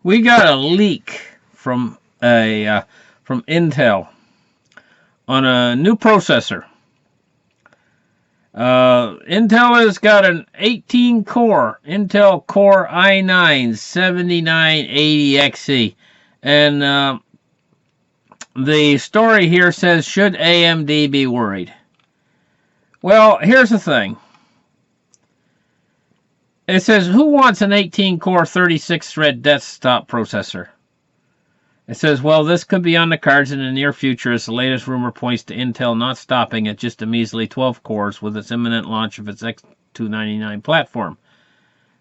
We got a leak from from Intel on a new processor. Intel has got an 18-core Intel Core i9 7980XE, and the story here says, should AMD be worried? Well, here's the thing. It says, who wants an 18-core 36-thread desktop processor? It says, well, this could be on the cards in the near future, as the latest rumor points to Intel not stopping at just a measly 12 cores with its imminent launch of its X299 platform,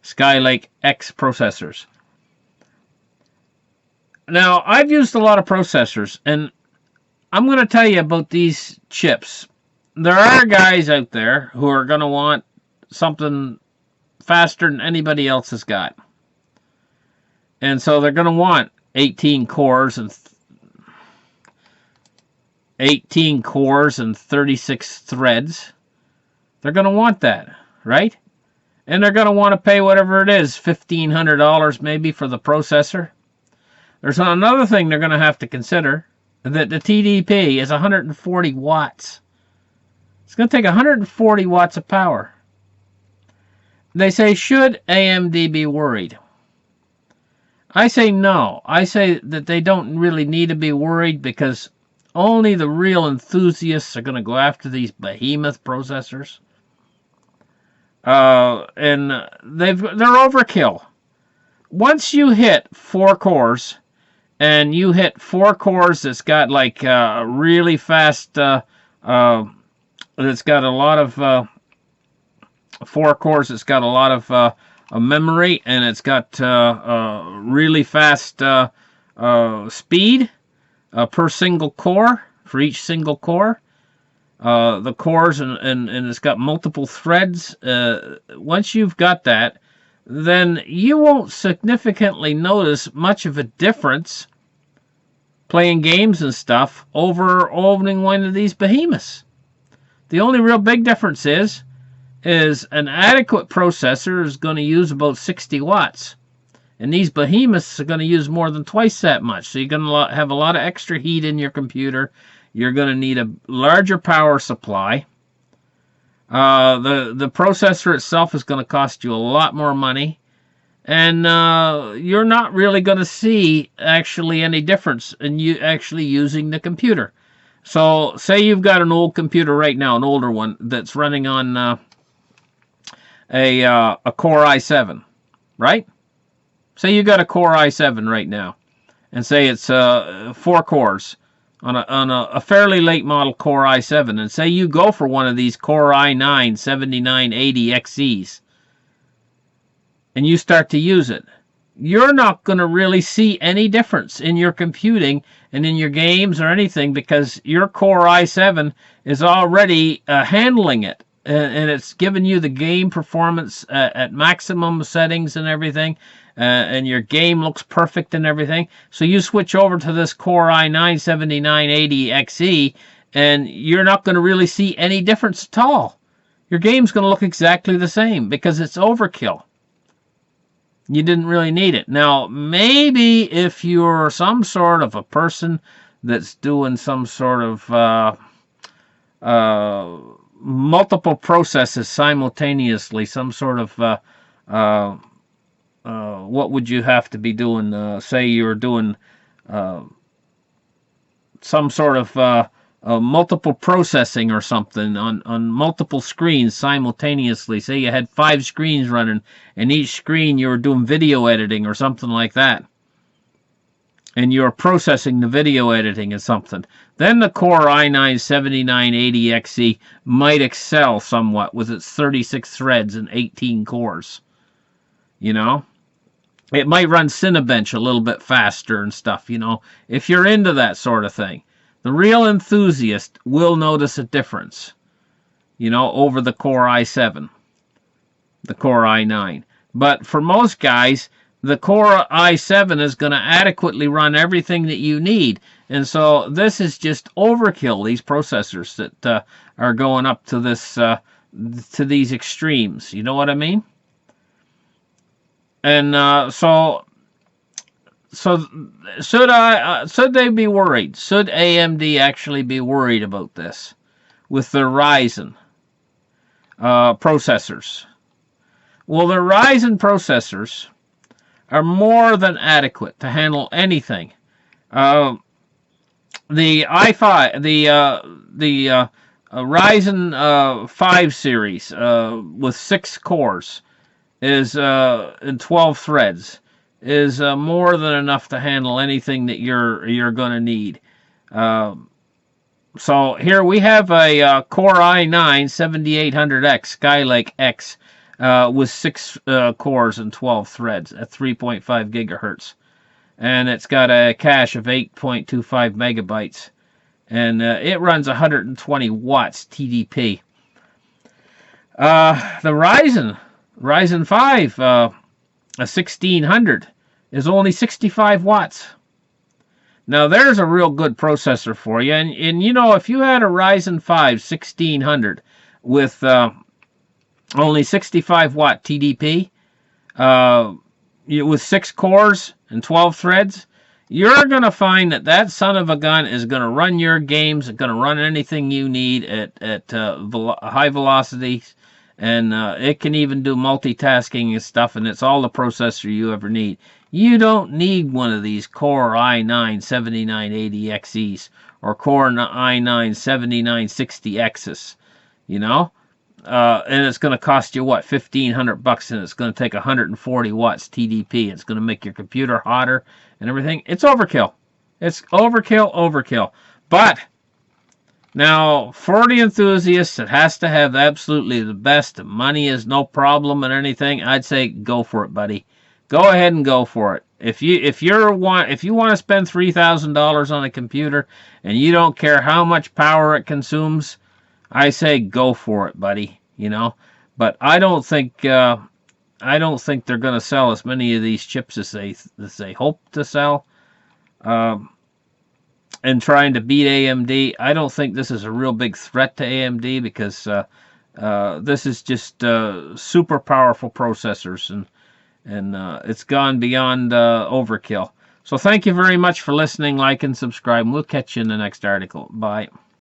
Skylake X processors. Now, I've used a lot of processors, and I'm going to tell you about these chips. There are guys out there who are going to want something faster than anybody else has got. And so they're going to want 18 cores and 36 threads. They're going to want that, right? And they're going to want to pay whatever it is, $1,500 maybe for the processor. There's another thing they're going to have to consider, that the TDP is 140 watts. It's going to take 140 watts of power. They say, should AMD be worried? I say no. I say that they don't really need to be worried, because only the real enthusiasts are going to go after these behemoth processors. And they're overkill. Once you hit 4 cores, and you hit 4 cores that's got like really fast, that's got a lot of 4 cores that's got a lot of memory, and it's got really fast speed per single core, for each single core. The cores, and it's got multiple threads. Once you've got that, then you won't significantly notice much of a difference playing games and stuff over owning one of these behemoths. The only real big difference is an adequate processor is going to use about 60 watts. And these behemoths are going to use more than twice that much. So you're going to have a lot of extra heat in your computer. You're going to need a larger power supply. The processor itself is going to cost you a lot more money. And you're not really going to see actually any difference in you actually using the computer. So say you've got an old computer right now, an older one, that's running on a Core i7, right? Say you got a Core i7 right now, and say it's 4 cores on a fairly late model Core i7, and say you go for one of these Core i9 7980XEs, and you start to use it, you're not going to really see any difference in your computing and in your games or anything, because your Core i7 is already handling it. And it's giving you the game performance at maximum settings and everything, and your game looks perfect and everything. So you switch over to this Core i9 7980XE, and you're not going to really see any difference at all. Your game's going to look exactly the same, because it's overkill. You didn't really need it. Now, maybe if you're some sort of a person that's doing some sort of multiple processes simultaneously, some sort of what would you have to be doing? Say you're doing some sort of multiple processing or something on multiple screens simultaneously. Say you had 5 screens running, and each screen you were doing video editing or something like that, and you're processing the video editing or something. Then the Core i9 7980XE might excel somewhat with its 36 threads and 18 cores. You know? It might run Cinebench a little bit faster and stuff, you know, if you're into that sort of thing. The real enthusiast will notice a difference, you know, over the Core i7, the Core i9. But for most guys, the Core i7 is going to adequately run everything that you need. And so this is just overkill, these processors that are going up to this to these extremes. You know what I mean? And so So should they be worried? Should AMD actually be worried about this with their Ryzen processors? Well, their Ryzen processors are more than adequate to handle anything. The i5, the Ryzen 5 series with 6 cores is in 12 threads is more than enough to handle anything that you're going to need. So here we have a Core i9 7800X Skylake X with 6 cores and 12 threads at 3.5 gigahertz. And it's got a cache of 8.25 megabytes. And it runs 120 watts TDP. The Ryzen 5, a 1600, is only 65 watts. Now, there's a real good processor for you. And you know, if you had a Ryzen 5 1600 with only 65 watt TDP, with 6 cores and 12 threads, you're going to find that that son of a gun is going to run your games, going to run anything you need at high velocities, and it can even do multitasking and stuff, and it's all the processor you ever need. You don't need one of these Core i9 7980XEs or Core i9 7960Xs, you know? And it's going to cost you, what, $1,500, and it's going to take 140 watts TDP. It's going to make your computer hotter and everything. It's overkill. It's overkill. But now, for the enthusiasts that has to have absolutely the best, money is no problem and anything, I'd say go for it, buddy. Go ahead and go for it. If you want to spend $3,000 on a computer and you don't care how much power it consumes, I say go for it, buddy. You know, but I don't think they're going to sell as many of these chips as they hope to sell. And trying to beat AMD, I don't think this is a real big threat to AMD because this is just super powerful processors, and it's gone beyond overkill. So thank you very much for listening. Like and subscribe, and we'll catch you in the next article. Bye.